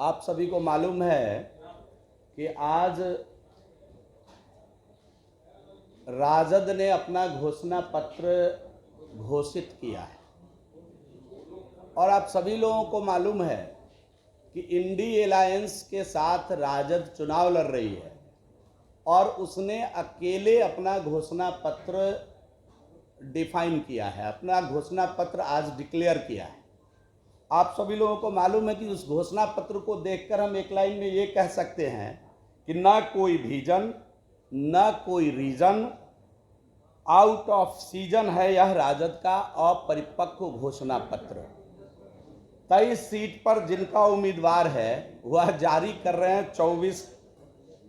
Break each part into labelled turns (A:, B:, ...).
A: आप सभी को मालूम है कि आज राजद ने अपना घोषणा पत्र घोषित किया है और आप सभी लोगों को मालूम है कि इंडी अलायंस के साथ राजद चुनाव लड़ रही है और उसने अकेले अपना घोषणा पत्र डिफाइन किया है, अपना घोषणा पत्र आज डिक्लेयर किया है। आप सभी लोगों को मालूम है कि उस घोषणा पत्र को देखकर हम एक लाइन में ये कह सकते हैं कि ना कोई विजन, ना कोई रीजन, आउट ऑफ सीजन है यह राजद का अपरिपक्व घोषणा पत्र। 23 सीट पर जिनका उम्मीदवार है वह जारी कर रहे हैं 24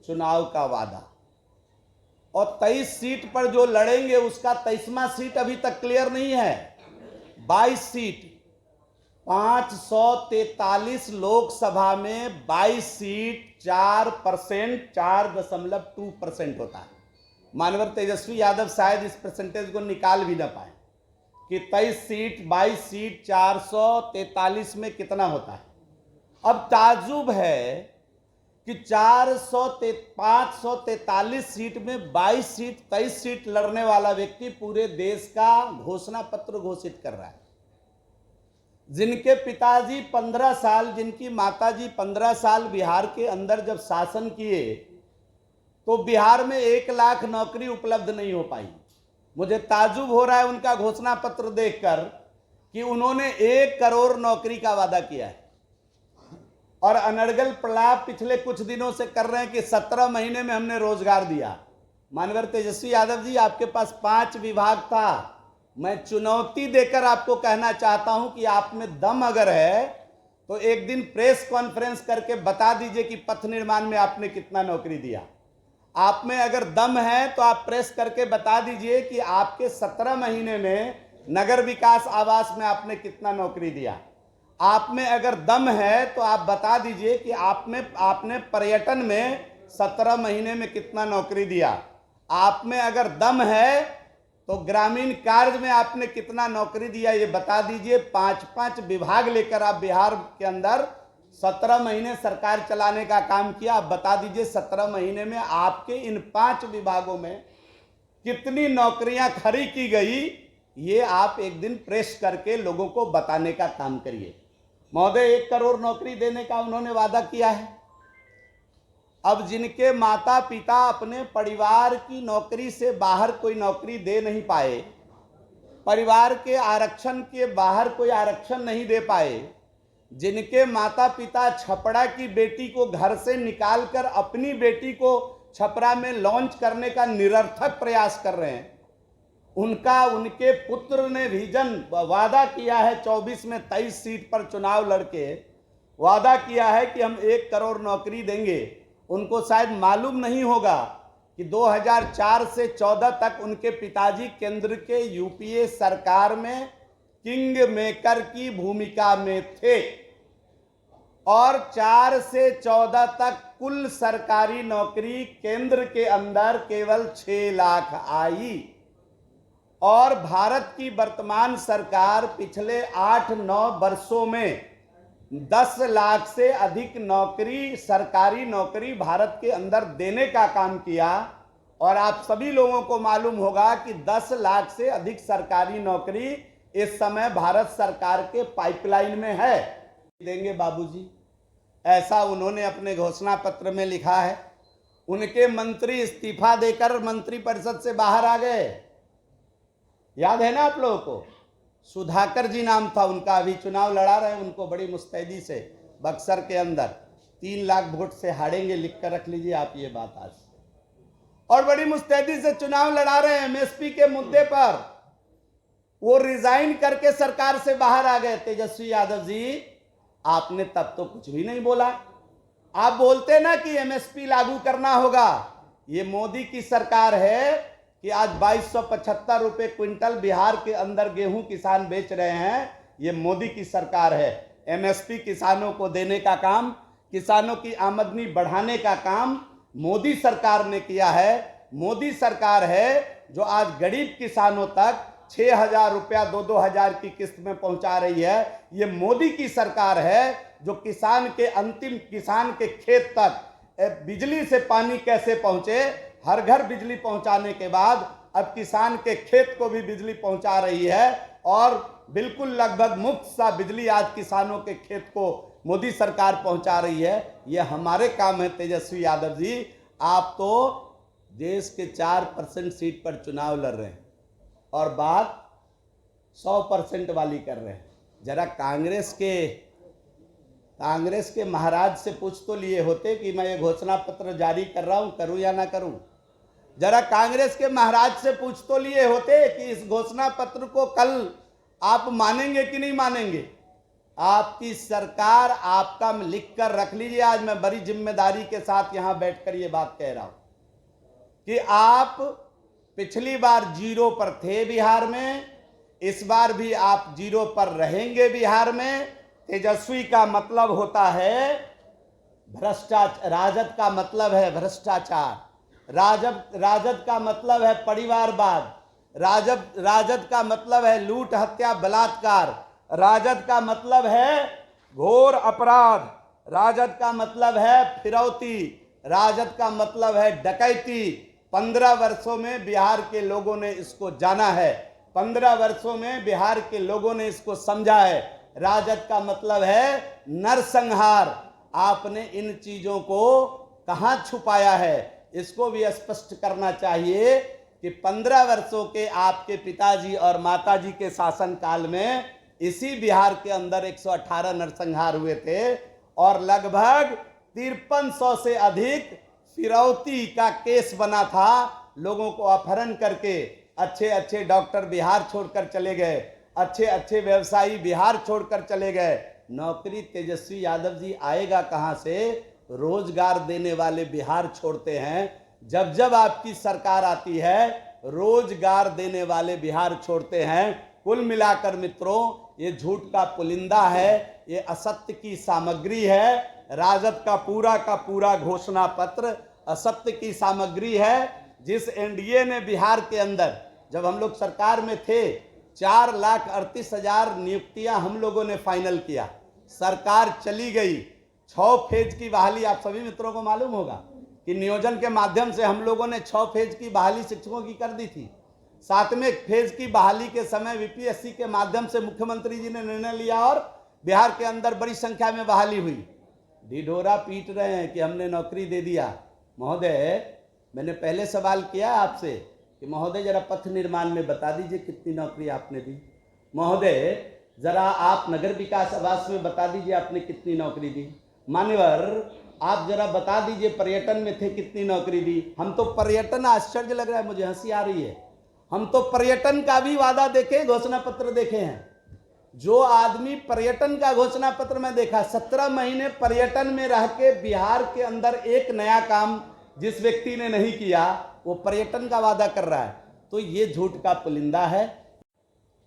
A: चुनाव का वादा और 23 सीट पर जो लड़ेंगे उसका 23वां सीट अभी तक क्लियर नहीं है। 22 सीट, 543 लोकसभा में 22 सीट 4%, 4.2% होता है। मानवर तेजस्वी यादव शायद इस परसेंटेज को निकाल भी ना पाए कि 23 सीट 22 सीट 443 में कितना होता है। अब ताज्जुब है कि 543 सीट में 22 सीट 23 सीट लड़ने वाला व्यक्ति पूरे देश का घोषणा पत्र घोषित कर रहा है। जिनके पिताजी 15 साल, जिनकी माताजी 15 साल बिहार के अंदर जब शासन किए तो बिहार में 1 लाख नौकरी उपलब्ध नहीं हो पाई। मुझे ताज्जुब हो रहा है उनका घोषणा पत्र देखकर कि उन्होंने 1 करोड़ नौकरी का वादा किया है और अनर्गल प्रलाप पिछले कुछ दिनों से कर रहे हैं कि 17 महीने में हमने रोजगार दिया। मानवर तेजस्वी यादव जी, आपके पास 5 विभाग था। मैं चुनौती देकर आपको कहना चाहता हूं कि आप में दम अगर है तो एक दिन प्रेस कॉन्फ्रेंस करके बता दीजिए कि पथ निर्माण में आपने कितना नौकरी दिया। आप में अगर दम है तो आप प्रेस करके बता दीजिए कि आपके 17 महीने में नगर विकास आवास में आपने कितना नौकरी दिया। आप में अगर दम है तो आप बता दीजिए कि आपने पर्यटन में 17 महीने में कितना नौकरी दिया। आप में अगर दम है तो ग्रामीण कार्य में आपने कितना नौकरी दिया, ये बता दीजिए। 5-5 विभाग लेकर आप बिहार के अंदर 17 महीने सरकार चलाने का काम किया। आप बता दीजिए 17 महीने में आपके इन 5 विभागों में कितनी नौकरियां खड़ी की गई, ये आप एक दिन प्रेस करके लोगों को बताने का काम करिए। महोदय, 1 करोड़ नौकरी देने का उन्होंने वादा किया है। अब जिनके माता पिता अपने परिवार की नौकरी से बाहर कोई नौकरी दे नहीं पाए, परिवार के आरक्षण के बाहर कोई आरक्षण नहीं दे पाए, जिनके माता पिता छपरा की बेटी को घर से निकालकर अपनी बेटी को छपरा में लॉन्च करने का निरर्थक प्रयास कर रहे हैं, उनके पुत्र ने विजन वादा किया है 24 में 23 सीट पर चुनाव लड़के वादा किया है कि हम 1 करोड़ नौकरी देंगे। उनको शायद मालूम नहीं होगा कि 2004 से 14 तक उनके पिताजी केंद्र के यूपीए सरकार में किंग मेकर की भूमिका में थे और 4 से 14 तक कुल सरकारी नौकरी केंद्र के अंदर केवल 6 लाख आई और भारत की वर्तमान सरकार पिछले 8-9 वर्षों में 10 लाख से अधिक नौकरी, सरकारी नौकरी भारत के अंदर देने का काम किया। और आप सभी लोगों को मालूम होगा कि 10 लाख से अधिक सरकारी नौकरी इस समय भारत सरकार के पाइपलाइन में है। देंगे बाबूजी, ऐसा उन्होंने अपने घोषणा पत्र में लिखा है। उनके मंत्री इस्तीफा देकर मंत्रिपरिषद से बाहर आ गए, याद है ना आप लोगों को? सुधाकर जी नाम था उनका, अभी चुनाव लड़ा रहे हैं। उनको बड़ी मुस्तैदी से बक्सर के अंदर 3 लाख वोट से हारेंगे, लिख कर रख लीजिए आप ये बात आज। और बड़ी मुस्तैदी से चुनाव लड़ा रहे हैं एमएसपी के मुद्दे पर। वो रिजाइन करके सरकार से बाहर आ गए। तेजस्वी यादव जी, आपने तब तो कुछ भी नहीं बोला। आप बोलते ना कि एमएसपी लागू करना होगा। ये मोदी की सरकार है कि आज 2275 रुपए क्विंटल बिहार के अंदर गेहूं किसान बेच रहे हैं। ये मोदी की सरकार है। एमएसपी किसानों को देने का काम, किसानों की आमदनी बढ़ाने का काम मोदी सरकार ने किया है। मोदी सरकार है जो आज गरीब किसानों तक 6,000 रुपया 2,000 की किस्त में पहुंचा रही है। ये मोदी की सरकार है जो किसान के खेत तक बिजली से पानी कैसे पहुंचे, हर घर बिजली पहुंचाने के बाद अब किसान के खेत को भी बिजली पहुंचा रही है और बिल्कुल लगभग मुफ्त सा बिजली आज किसानों के खेत को मोदी सरकार पहुंचा रही है। ये हमारे काम है तेजस्वी यादव जी। आप तो देश के 4% सीट पर चुनाव लड़ रहे हैं और बात 100% वाली कर रहे हैं। जरा कांग्रेस के महाराज से पूछ तो लिए होते कि मैं ये घोषणा पत्र जारी कर रहा हूं, करूं या ना करूं। जरा कांग्रेस के महाराज से पूछ तो लिए होते कि इस घोषणा पत्र को कल आप मानेंगे कि नहीं मानेंगे। आपकी सरकार, आपका लिख कर रख लीजिए। आज मैं बड़ी जिम्मेदारी के साथ यहां बैठकर ये बात कह रहा हूं कि आप पिछली बार 0 पर थे बिहार में, इस बार भी आप 0 पर रहेंगे बिहार में। तेजस्वी का मतलब होता है भ्रष्टाचार, राजद का मतलब है भ्रष्टाचार, राजद का मतलब है परिवारवाद, राजद का मतलब है लूट हत्या बलात्कार, राजद का मतलब है घोर अपराध, राजद का मतलब है फिरौती, राजद का मतलब है डकैती। 15 वर्षों में बिहार के लोगों ने इसको जाना है, 15 वर्षों में बिहार के लोगों ने इसको समझा है। राजद का मतलब है नरसंहार। आपने इन चीजों को कहां छुपाया है, इसको भी स्पष्ट करना चाहिए कि 15 वर्षों के आपके पिताजी और माताजी के शासनकाल में इसी बिहार के अंदर 118 नरसंहार हुए थे और लगभग 5300 से अधिक फिरौती का केस बना था। लोगों को अपहरण करके अच्छे अच्छे डॉक्टर बिहार छोड़कर चले गए, अच्छे अच्छे व्यवसायी बिहार छोड़कर चले गए। नौकरी तेजस्वी यादव जी आएगा कहां से? रोजगार देने वाले बिहार छोड़ते हैं। जब जब आपकी सरकार आती है रोजगार देने वाले बिहार छोड़ते हैं। कुल मिलाकर मित्रों, ये झूठ का पुलिंदा है, ये असत्य की सामग्री है। राजद का पूरा घोषणा पत्र असत्य की सामग्री है। जिस एनडीए ने बिहार के अंदर, जब हम लोग सरकार में थे, 4,38,000 नियुक्तियां हम लोगों ने फाइनल किया। सरकार चली गई, 6 फेज की बहाली, आप सभी मित्रों को मालूम होगा कि नियोजन के माध्यम से हम लोगों ने 6 फेज की बहाली शिक्षकों की कर दी थी। 7वें फेज की बहाली के समय वीपीएससी के माध्यम से मुख्यमंत्री जी ने निर्णय लिया और बिहार के अंदर बड़ी संख्या में बहाली हुई। ढिढोरा पीट रहे हैं कि हमने नौकरी दे दिया। महोदय, मैंने पहले सवाल किया आपसे कि महोदय जरा पथ निर्माण में बता दीजिए कितनी नौकरी आपने दी। महोदय जरा आप नगर विकास आवास में बता दीजिए आपने कितनी नौकरी दी। मान्यवर आप जरा बता दीजिए पर्यटन में थे कितनी नौकरी दी। हम तो पर्यटन, आश्चर्य लग रहा है, मुझे हंसी आ रही है, हम तो पर्यटन का भी वादा देखे, घोषणा पत्र देखे हैं। जो आदमी पर्यटन का घोषणा पत्र में देखा, 17 महीने पर्यटन में रह के बिहार के अंदर एक नया काम जिस व्यक्ति ने नहीं किया, वो पर्यटन का वादा कर रहा है। तो ये झूठ का पुलिंदा है।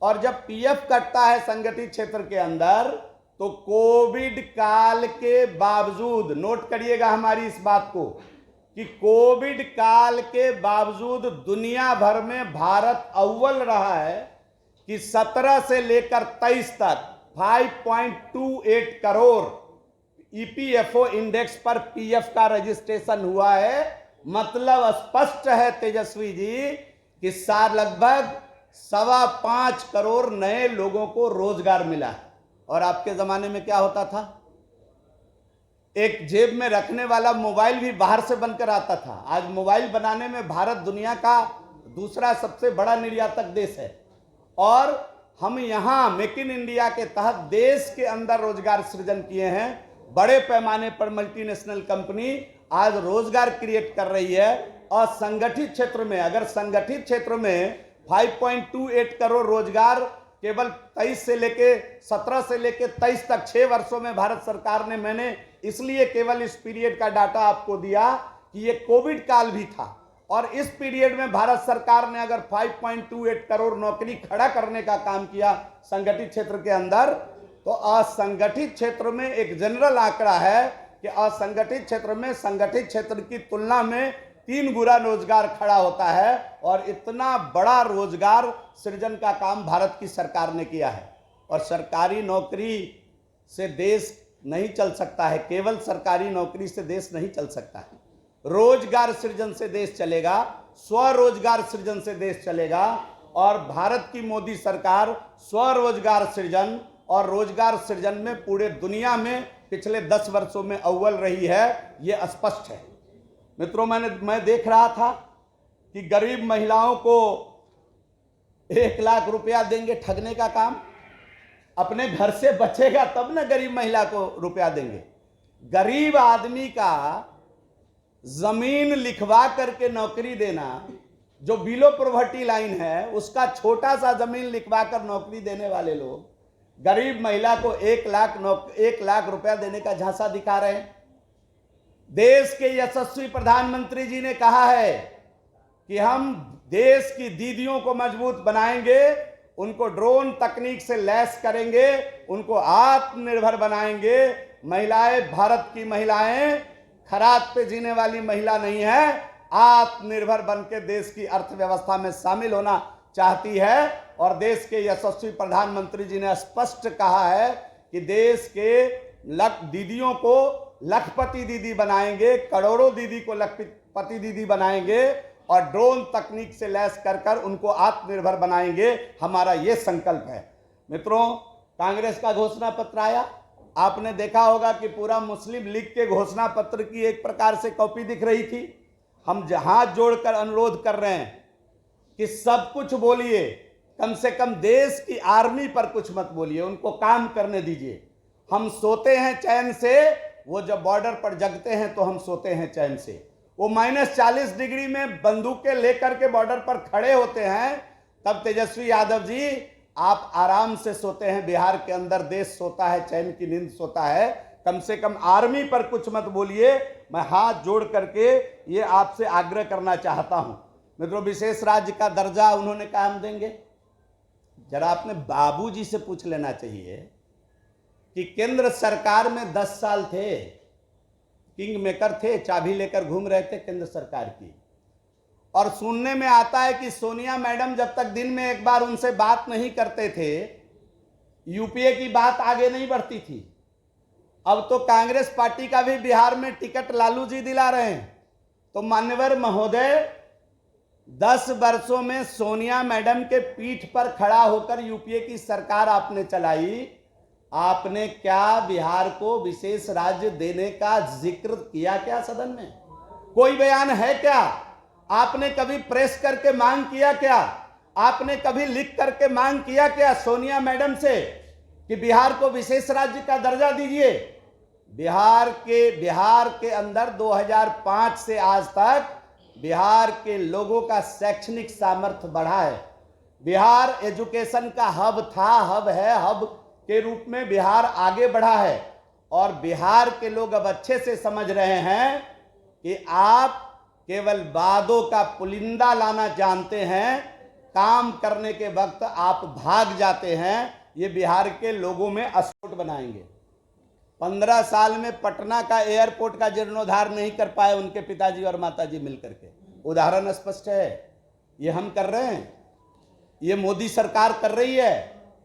A: और जब पीएफ कटता है संगठित क्षेत्र के अंदर, तो कोविड काल के बावजूद, नोट करिएगा हमारी इस बात को, कि कोविड काल के बावजूद दुनिया भर में भारत अव्वल रहा है कि 17 से लेकर 23 तक 5.28 करोड़ ईपीएफओ इंडेक्स पर पीएफ का रजिस्ट्रेशन हुआ है। मतलब स्पष्ट है तेजस्वी जी कि लगभग 5.25 करोड़ नए लोगों को रोजगार मिला है। और आपके जमाने में क्या होता था? एक जेब में रखने वाला मोबाइल भी बाहर से बनकर आता था। आज मोबाइल बनाने में भारत दुनिया का दूसरा सबसे बड़ा निर्यातक देश है और हम यहां मेक इन इंडिया के तहत देश के अंदर रोजगार सृजन किए हैं। बड़े पैमाने पर मल्टीनेशनल कंपनी आज रोजगार क्रिएट कर रही है। और संगठित क्षेत्र में, अगर संगठित क्षेत्र में 5.28 करोड़ रोजगार केवल 23 से लेके 17 से लेके 23 तक 6 वर्षों में भारत सरकार ने, मैंने इसलिए केवल इस पीरियड का डाटा आपको दिया कि ये कोविड काल भी था और इस पीरियड में भारत सरकार ने अगर 5.28 करोड़ नौकरी खड़ा करने का काम किया संगठित क्षेत्र के अंदर, तो असंगठित क्षेत्र में एक जनरल आंकड़ा है कि असंगठित क्षेत्र में संगठित क्षेत्र की तुलना में 3 गुना रोजगार खड़ा होता है। और इतना बड़ा रोजगार सृजन का काम भारत की सरकार ने किया है। और सरकारी नौकरी से देश नहीं चल सकता है, केवल सरकारी नौकरी से देश नहीं चल सकता है। रोजगार सृजन से देश चलेगा, स्वरोजगार सृजन से देश चलेगा। और भारत की मोदी सरकार स्वरोजगार सृजन और रोजगार सृजन में पूरे दुनिया में पिछले 10 वर्षों में अव्वल रही है, ये स्पष्ट है। मित्रों, मैं देख रहा था कि गरीब महिलाओं को 1 लाख रुपया देंगे ठगने का काम। अपने घर से बचेगा तब ना गरीब महिला को रुपया देंगे। गरीब आदमी का जमीन लिखवा करके नौकरी देना, जो बिलो पॉवर्टी लाइन है उसका छोटा सा जमीन लिखवा कर नौकरी देने वाले लोग गरीब महिला को 1 लाख रुपया देने का झांसा दिखा रहे हैं। देश के यशस्वी प्रधानमंत्री जी ने कहा है कि हम देश की दीदियों को मजबूत बनाएंगे, उनको ड्रोन तकनीक से लैस करेंगे, उनको आत्मनिर्भर बनाएंगे। महिलाएं, भारत की महिलाएं खरात पे जीने वाली महिला नहीं है, आत्मनिर्भर बनकर देश की अर्थव्यवस्था में शामिल होना चाहती है। और देश के यशस्वी प्रधानमंत्री जी ने स्पष्ट कहा है कि देश के दीदियों को लखपति दीदी बनाएंगे, करोड़ों दीदी को लखपति दीदी बनाएंगे और ड्रोन तकनीक से लैस कर उनको आत्मनिर्भर बनाएंगे। हमारा ये संकल्प है। मित्रों, कांग्रेस का घोषणा पत्र आया, आपने देखा होगा कि पूरा मुस्लिम लीग के घोषणा पत्र की एक प्रकार से कॉपी दिख रही थी। हम हाथ जोड़कर अनुरोध कर रहे हैं कि सब कुछ बोलिए, कम से कम देश की आर्मी पर कुछ मत बोलिए, उनको काम करने दीजिए। हम सोते हैं चैन से, वो जब बॉर्डर पर जगते हैं तो हम सोते हैं चैन से। वो -40 डिग्री में बंदूकें लेकर के बॉर्डर पर खड़े होते हैं, तब तेजस्वी यादव जी आप आराम से सोते हैं। बिहार के अंदर देश सोता है, चैन की नींद सोता है। कम से कम आर्मी पर कुछ मत बोलिए। मैं हाथ जोड़ करके ये आपसे आग्रह करना चाहता हूं। मित्रों, विशेष राज्य का दर्जा उन्होंने कहा हम देंगे। जरा अपने बाबूजी से पूछ लेना चाहिए कि केंद्र सरकार में 10 साल थे, किंग मेकर थे, चाबी लेकर घूम रहे थे केंद्र सरकार की। और सुनने में आता है कि सोनिया मैडम जब तक दिन में एक बार उनसे बात नहीं करते थे, यूपीए की बात आगे नहीं बढ़ती थी। अब तो कांग्रेस पार्टी का भी बिहार में टिकट लालू जी दिला रहे हैं। तो मान्यवर महोदय, 10 वर्षों में सोनिया मैडम के पीठ पर खड़ा होकर यूपीए की सरकार आपने चलाई। आपने क्या बिहार को विशेष राज्य देने का जिक्र किया क्या सदन में? कोई बयान है क्या? आपने कभी प्रेस करके मांग किया क्या? आपने कभी लिख करके मांग किया क्या सोनिया मैडम से कि बिहार को विशेष राज्य का दर्जा दीजिए? बिहार के अंदर 2005 से आज तक बिहार के लोगों का शैक्षणिक सामर्थ्य बढ़ा है। बिहार एजुकेशन का हब था, हब है, हब के रूप में बिहार आगे बढ़ा है। और बिहार के लोग अब अच्छे से समझ रहे हैं कि आप केवल वादों का पुलिंदा लाना जानते हैं, काम करने के वक्त आप भाग जाते हैं। ये बिहार के लोगों में अस्फोट बनाएंगे। 15 साल में पटना का एयरपोर्ट का जीर्णोद्धार नहीं कर पाए उनके पिताजी और माताजी मिलकर के। उदाहरण स्पष्ट है, ये हम कर रहे हैं, ये मोदी सरकार कर रही है।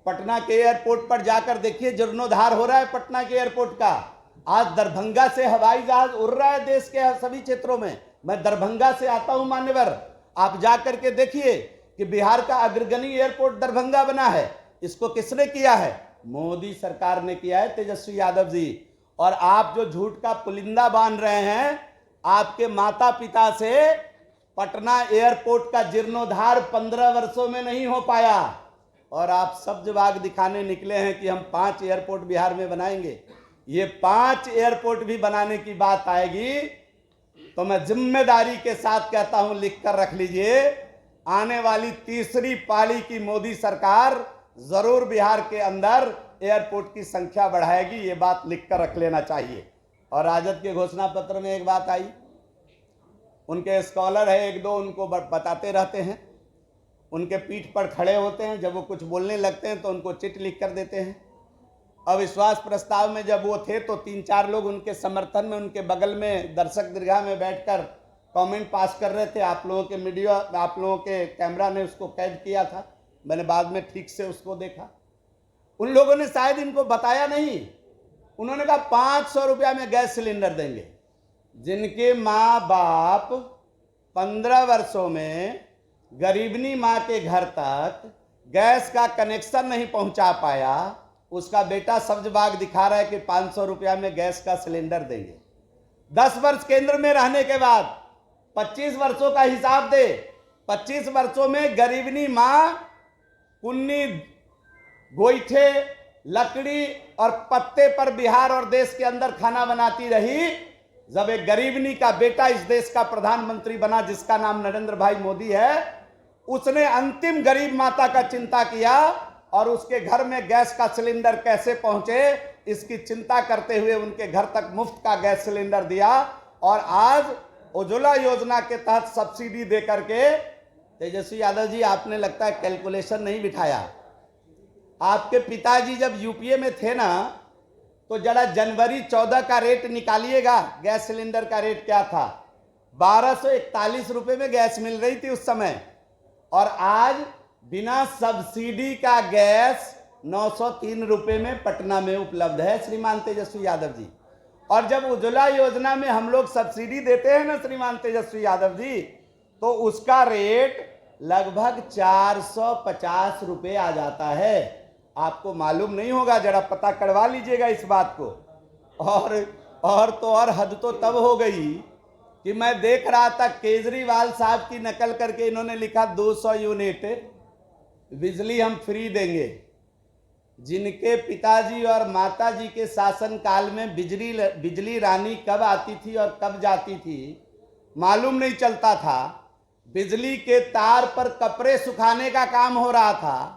A: पटना के एयरपोर्ट पर जाकर देखिए, जीर्णोद्धार हो रहा है पटना के एयरपोर्ट का। आज दरभंगा से हवाई जहाज उड़ रहा है देश के सभी क्षेत्रों में। मैं दरभंगा से आता हूं मान्यवर, आप जाकर के देखिए कि बिहार का अग्रगणी एयरपोर्ट दरभंगा बना है। इसको किसने किया है? मोदी सरकार ने किया है, तेजस्वी यादव जी। और आप जो झूठ का पुलिंदा बांध रहे हैं, आपके माता पिता से पटना एयरपोर्ट का जीर्णोद्धार 15 वर्षों में नहीं हो पाया। और आप सब्जबाग दिखाने निकले हैं कि हम 5 एयरपोर्ट बिहार में बनाएंगे। ये 5 एयरपोर्ट भी बनाने की बात आएगी तो मैं जिम्मेदारी के साथ कहता हूं, लिख कर रख लीजिए, आने वाली तीसरी पाली की मोदी सरकार जरूर बिहार के अंदर एयरपोर्ट की संख्या बढ़ाएगी। ये बात लिख कर रख लेना चाहिए। और राजद के घोषणा पत्र में एक बात आई, उनके स्कॉलर है 1-2, उनको बताते रहते हैं, उनके पीठ पर खड़े होते हैं, जब वो कुछ बोलने लगते हैं तो उनको चिट लिख कर देते हैं। अविश्वास प्रस्ताव में जब वो थे तो 3-4 लोग उनके समर्थन में उनके बगल में दर्शक दीर्घा में बैठकर कमेंट पास कर रहे थे, आप लोगों के मीडिया, आप लोगों के कैमरा ने उसको कैद किया था, मैंने बाद में ठीक से उसको देखा। उन लोगों ने शायद इनको बताया नहीं, उन्होंने कहा 500 रुपया में गैस सिलेंडर देंगे। जिनके माँ बाप 15 वर्षों में गरीबनी माँ के घर तक गैस का कनेक्शन नहीं पहुंचा पाया, उसका बेटा सब्जबाग दिखा रहा है कि 500 रुपया में गैस का सिलेंडर देंगे। 10 वर्ष केंद्र में रहने के बाद 25 वर्षों का हिसाब दे, 25 वर्षों में गरीबनी माँ कुन्नी, गोईठे, लकड़ी और पत्ते पर बिहार और देश के अंदर खाना बनाती रही। जब एक गरीबनी का बेटा इस देश का प्रधानमंत्री बना, जिसका नाम नरेंद्र भाई मोदी है, उसने अंतिम गरीब माता का चिंता किया और उसके घर में गैस का सिलेंडर कैसे पहुंचे इसकी चिंता करते हुए उनके घर तक मुफ्त का गैस सिलेंडर दिया। और आज उज्ज्वला योजना के तहत सब्सिडी दे करके, तेजस्वी यादव जी आपने लगता है कैलकुलेशन नहीं बिठाया। आपके पिताजी जब यूपीए में थे ना, तो जरा जनवरी 14 का रेट निकालिएगा, गैस सिलेंडर का रेट क्या था। 1241 रुपए में गैस मिल रही थी उस समय, और आज बिना सब्सिडी का गैस 903 रुपए में पटना में उपलब्ध है श्रीमान तेजस्वी यादव जी। और जब उज्ज्वला योजना में हम लोग सब्सिडी देते हैं ना श्रीमान तेजस्वी यादव जी, तो उसका रेट लगभग 450 रुपए आ जाता है। आपको मालूम नहीं होगा, जरा पता करवा लीजिएगा इस बात को। और हद तो तब हो गई कि मैं देख रहा था केजरीवाल साहब की नकल करके इन्होंने लिखा 200 यूनिट बिजली हम फ्री देंगे। जिनके पिताजी और माताजी के शासन काल में बिजली रानी कब आती थी और कब जाती थी मालूम नहीं चलता था। बिजली के तार पर कपड़े सुखाने का काम हो रहा था,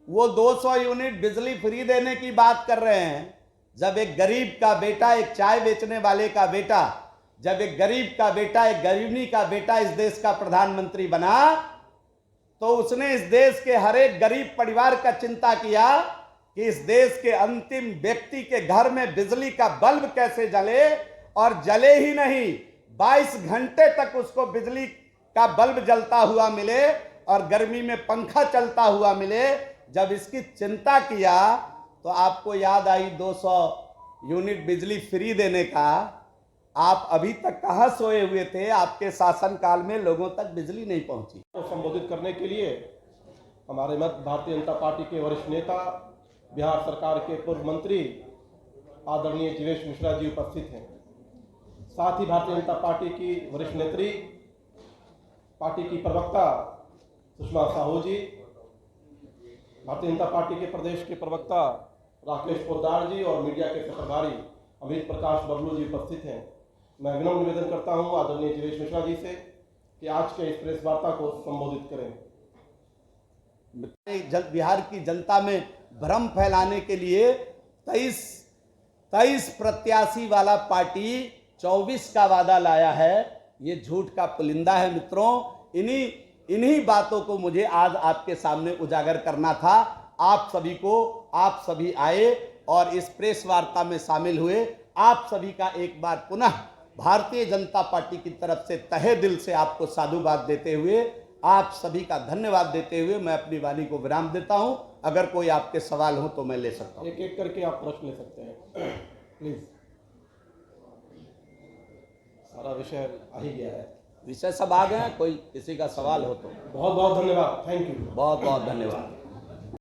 A: वो 200 यूनिट बिजली फ्री देने की बात कर रहे हैं। जब एक गरीब का बेटा, एक चाय बेचने वाले का बेटा, जब एक गरीब का बेटा, एक गरीबनी का बेटा इस देश का प्रधानमंत्री बना, तो उसने इस देश के हर एक गरीब परिवार का चिंता किया कि इस देश के अंतिम व्यक्ति के घर में बिजली का बल्ब कैसे जले, और जले ही नहीं 22 घंटे तक उसको बिजली का बल्ब जलता हुआ मिले और गर्मी में पंखा चलता हुआ मिले। जब इसकी चिंता किया तो आपको याद आई 200 यूनिट बिजली फ्री देने का। आप अभी तक कहां सोए हुए थे? आपके शासनकाल में लोगों तक बिजली नहीं पहुंची।
B: को संबोधित करने के लिए हमारे मध्य भारतीय जनता पार्टी के वरिष्ठ नेता, बिहार सरकार के पूर्व मंत्री आदरणीय जीवेश मिश्रा जी उपस्थित हैं। साथ ही भारतीय जनता पार्टी की वरिष्ठ नेत्री, पार्टी की प्रवक्ता सुषमा साहू जी, भारतीय जनता पार्टी के प्रदेश के प्रवक्ता राकेश पोद्दार जी और मीडिया के प्रभारी अमित प्रकाश बबलू जी उपस्थित हैं। मैं विनम्र निवेदन करता हूं आदरणीय जीवेश मिश्रा जी से कि आज के इस प्रेस वार्ता को संबोधित करें।
A: बिहार की जनता में भ्रम फैलाने के लिए 23 प्रत्याशी वाला पार्टी 24 का वादा लाया है। ये झूठ का पुलिंदा है मित्रों। इन्हीं बातों को मुझे आज आपके सामने उजागर करना था। आप सभी आए और इस प्रेस वार्ता में शामिल हुए। आप सभी का एक बार पुनः भारतीय जनता पार्टी की तरफ से तहे दिल से आपको साधुवाद देते हुए, आप सभी का धन्यवाद देते हुए मैं अपनी वाणी को विराम देता हूं। अगर कोई आपके सवाल हो तो मैं ले सकता हूं।
B: एक एक करके आप प्रश्न ले सकते हैं प्लीज। सारा विषय आ ही गया है,
A: विषय सब आ गए हैं। कोई किसी का सवाल हो तो
B: बहुत बहुत धन्यवाद। Thank you.
A: बहुत बहुत धन्यवाद।